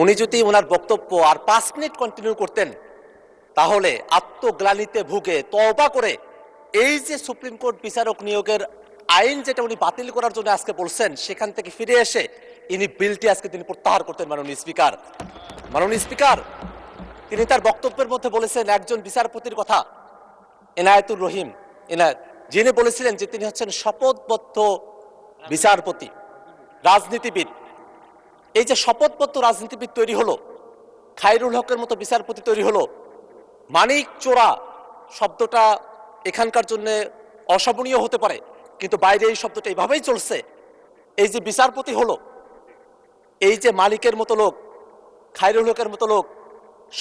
উনি যদি ওনার বক্তব্য আর 5 মিনিট কন্টিনিউ করতেন তাহলে আত্মগ্লানিতে ভুগে তওবা করে এই যে সুপ্রিম কোর্ট বিচারক নিয়োগের আইন যেটা উনি বাতিল করার জন্য আজকে বলছেন সেখান থেকে ফিরে এসে ইনি বিলটি আজকে তিনি প্রত্যাহার করতেন। মাননীয় স্পিকার তিনি তার বক্তব্যের মধ্যে বলেছেন একজন বিচারপতির কথা, এনায়েতুর রহিম এনায়েত, যিনি বলেছিলেন যে তিনি হচ্ছেন শপথবদ্ধ বিচারপতি, রাজনীতিবিদ। এই যে শপথবদ্ধ রাজনীতিবিদ তৈরি হলো, খায়রুল হকের মতো বিচারপতি তৈরি হলো, মানিক চোরা শব্দটা এখানকার জন্য অশোভনীয় হতে পারে, কিন্তু বাইরে এই শব্দটা এইভাবেই চলছে। এই যে বিচারপতি হলো, এই যে মালিকের মতো লোক, খায়রুল হকের মতো লোক,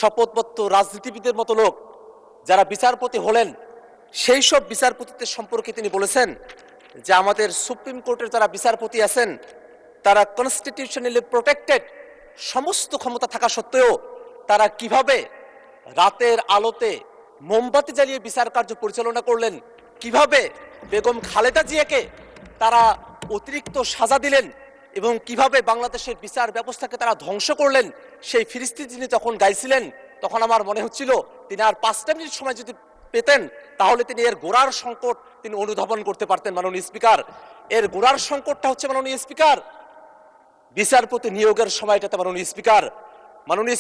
শপথবদ্ধ রাজনীতিবিদের মতো লোক যারা বিচারপতি হলেন, সেই সব বিচারপতিদের সম্পর্কে তিনি বলেছেন যে আমাদের সুপ্রিম কোর্টের যারা বিচারপতি আছেন তারা কনস্টিটিউশনালি প্রোটেক্টেড, সমস্ত ক্ষমতা থাকা সত্ত্বেও তারা কিভাবে রাতের আলোতে মোমবাতি জ্বালিয়ে বিচার কার্য পরিচালনা করলেন, কিভাবে বেগম খালেদা জিয়াকে তারা অতিরিক্ত সাজা দিলেন এবং কিভাবে বাংলাদেশের বিচার ব্যবস্থাকে তারা ধ্বংস করলেন, সেই ফিরিস্তি যিনি তখন গাইছিলেন, তখন আমার মনে হচ্ছিল তিনি আর 5টা মিনিট সময় যদি পেতেন তাহলে তিনি এর গোড়ার সংকট তিনি অনুধাবন করতে পারতেন। মাননীয় স্পিকার, এর গোড়ার সংকটটা হচ্ছে মাননীয় স্পিকার বিচারপতি নিয়োগের সময়টাতে। মাননীয়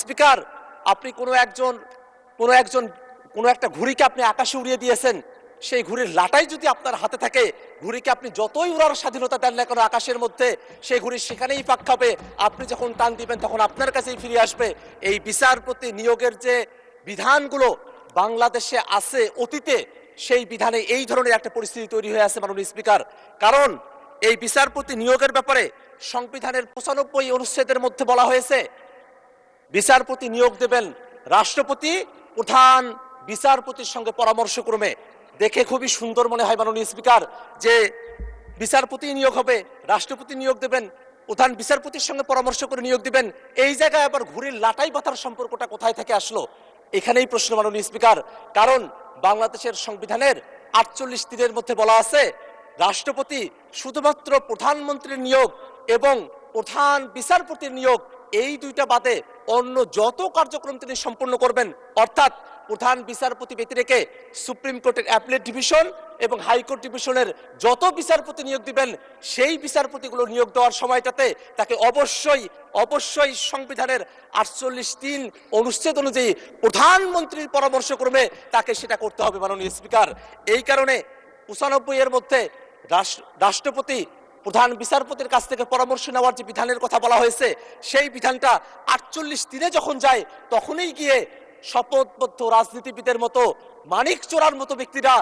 স্পিকার আপনি কোনো একটা ঘুড়িকে আপনি আকাশে উড়িয়ে দিয়েছেন, সেই ঘুড়ির লাটাই যদি আপনার হাতে থাকে, ঘুড়িকে আপনি যতই উড়ার স্বাধীনতা দেন না কেন আকাশের মধ্যে, সেই ঘুড়ি সেখানেই পাক খাবে। আপনি যখন টান দিবেন তখন আপনার কাছেই ফিরে আসবে। এই বিচারপতি নিয়োগের যে বিধানগুলো বাংলাদেশে আছে অতীতে, সেই বিধানে এই ধরনের একটা পরিস্থিতি তৈরি হয়ে আছে মাননীয় স্পিকার। কারণ এই বিচারপতি নিয়োগের ব্যাপারে সংবিধানের 95 অনুচ্ছেদের মধ্যে বলা হয়েছে বিচারপতি নিয়োগ দেবেন রাষ্ট্রপতি প্রধান বিচারপতির সঙ্গে পরামর্শক্রমে। দেখে খুবই সুন্দর মনে হয় মাননীয় স্পিকার যে বিচারপতি নিয়োগ হবে, রাষ্ট্রপতি নিয়োগ দেবেন, প্রধান বিচারপতির সঙ্গে পরামর্শ করে নিয়োগ দিবেন। এই জায়গায় আবার ঘুড়ির লাটাই বাঁধার সম্পর্কটা কোথায় থেকে আসলো? এখানেই প্রশ্ন মাননীয় স্পিকার। কারণ বাংলাদেশের সংবিধানের 48 মধ্যে বলা আছে রাষ্ট্রপতি শুধুমাত্র প্রধানমন্ত্রীর নিয়োগ এবং প্রধান বিচারপতির নিয়োগ, এই দুইটা বাদে অন্য যত কার্যক্রম তিনি সম্পন্ন করবেন, অর্থাৎ প্রধান বিচারপতি ব্যতি রেখে সুপ্রিম কোর্টের অ্যাপিলেট ডিভিশন এবং হাইকোর্ট ডিভিশনের যত বিচারপতি নিয়োগ দিবেন, সেই বিচারপতিগুলো নিয়োগ দেওয়ার সময়টাতে তাকে অবশ্যই সংবিধানের 48 অনুচ্ছেদ অনুযায়ী প্রধানমন্ত্রীর পরামর্শক্রমে তাকে সেটা করতে হবে মাননীয় স্পিকার। এই কারণে 95 মধ্যে রাষ্ট্রপতি প্রধান বিচারপতির কাছ থেকে পরামর্শ নেওয়ার যে বিধানের কথা বলা হয়েছে, সেই বিধানটা 48 যখন যায় তখনই গিয়ে শপথবদ্ধ রাজনীতিবিদের মতো মানিক চোরার মতো ব্যক্তিরা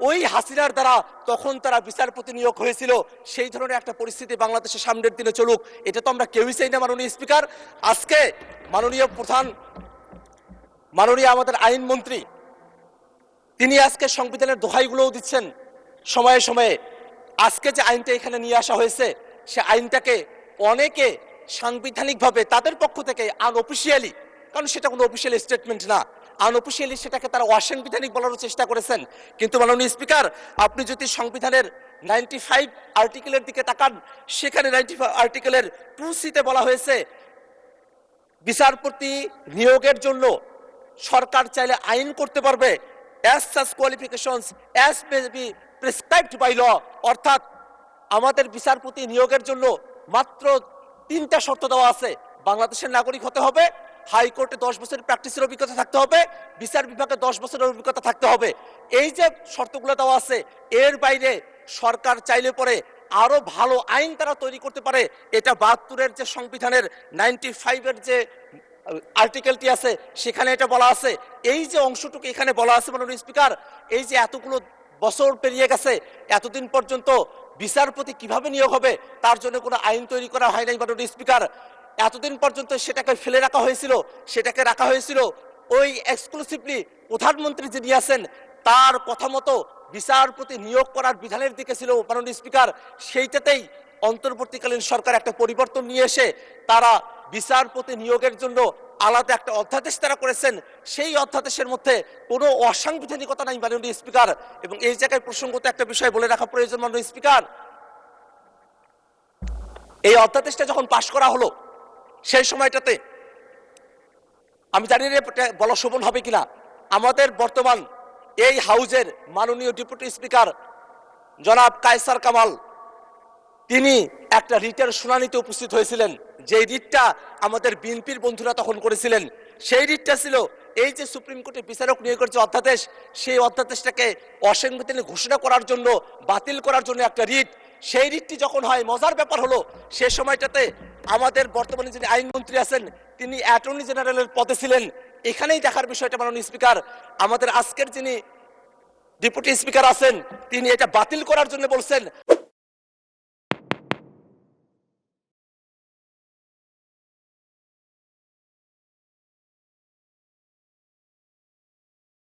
ওই হাসিনার দ্বারা তখন তারা বিচারপতি নিয়োগ হয়েছিল। সেই ধরনের একটা পরিস্থিতি বাংলাদেশের সামনের দিনে চলুক, এটা তো আমরা কেউই চাই না মাননীয় স্পিকার। আজকে মাননীয় আমাদের আইনমন্ত্রী তিনি আজকে সংবিধানের দোহাইগুলোও দিচ্ছেন সময়ে সময়ে। আজকে যে আইনটা এখানে নিয়ে আসা হয়েছে, সে আইনটাকে অনেকে সাংবিধানিকভাবে তাদের পক্ষ থেকে আনঅফিসিয়ালি, কারণ সেটা কোনো অফিসিয়াল স্টেটমেন্ট না, আনঅফিসিয়ালি সেটাকে তারা অসাংবিধানিক বলার চেষ্টা করেছেন। কিন্তু মাননীয় স্পিকার, আপনি যদি সংবিধানের 95 আর্টিকেলের দিকে তাকান, সেখানে 95 আর্টিকেলের 2C বলা হয়েছে বিচারপতি নিয়োগের জন্য সরকার চাইলে আইন করতে পারবে as such qualifications as may be prescribed by law। অর্থাৎ আমাদের বিচারপতি নিয়োগের জন্য মাত্র 3টা শর্ত দেওয়া আছে। বাংলাদেশের নাগরিক হতে হবে, হাইকোর্টে 10 বছরের প্র্যাকটিসের অভিজ্ঞতা থাকতে হবে, বিচার বিভাগে 10 বছরের অভিজ্ঞতা থাকতে হবে। এই যে শর্তগুলো দেওয়া আছে, এর বাইরে সরকার চাইলে পরে আরো ভালো আইন তারা তৈরি করতে পারে। এটা 72 যে সংবিধানের 95 যে আর্টিকেলটি আছে সেখানে এটা বলা আছে। এই যে অংশটুকু এখানে বলা আছে মাননীয় স্পিকার, এই যে এতগুলো বছর পেরিয়ে গেছে, এতদিন পর্যন্ত বিচারপতি কিভাবে নিয়োগ হবে তার জন্য কোনো আইন তৈরি করা হয় নাই মাননীয় স্পিকার। এতদিন পর্যন্ত সেটাকে ফেলে রাখা হয়েছিল, সেটাকে রাখা হয়েছিল ওই এক্সক্লুসিভলি প্রধানমন্ত্রী যিনি আছেন তার কথা মতো বিচারপতি নিয়োগ করার বিধানের দিকে ছিল মাননীয় স্পিকার। সেইটাতেই অন্তর্বর্তীকালীন সরকার একটা পরিবর্তন নিয়ে এসে তারা বিচারপতি নিয়োগের জন্য আলাদা একটা অধ্যাদেশ তারা করেছেন। সেই অধ্যাদেশের মধ্যে কোনো অসাংবিধানিকতা নাই মাননীয় স্পিকার। এবং এই জায়গায় প্রসঙ্গত একটা বিষয় বলে রাখা প্রয়োজন মাননীয় স্পিকার, এই অধ্যাদেশটা যখন পাশ করা হলো সেই সময়টাতে আমি জানি না এটা বলা শোভন হবে কিনা, আমাদের বর্তমান এই হাউজের মাননীয় ডেপুটি স্পিকার জনাব কায়সার কামাল তিনি একটা রিটের শুনানিতে উপস্থিত হয়েছিলেন, যে রিটটা আমাদের বিএনপির বন্ধুরা তখন করেছিলেন। সেই রিটটা ছিল এই যে সুপ্রিম কোর্টের বিচারক নিয়োগের যে অধ্যাদেশ, সেই অধ্যাদেশটাকে অসাংবিধানিক ঘোষণা করার জন্য, বাতিল করার জন্য একটা রিট। সেই রিটটি যখন হয়, মজার ব্যাপার হলো সে সময়টাতে আমাদের বর্তমানে যিনি আইনমন্ত্রী আছেন তিনি অ্যাটর্নি জেনারেলের পদে ছিলেন। এখানেই দেখার বিষয়টা মাননীয় স্পিকার, আমাদের আজকের যিনি ডেপুটি স্পিকার আছেন তিনি এটা বাতিল করার জন্য বলছেন।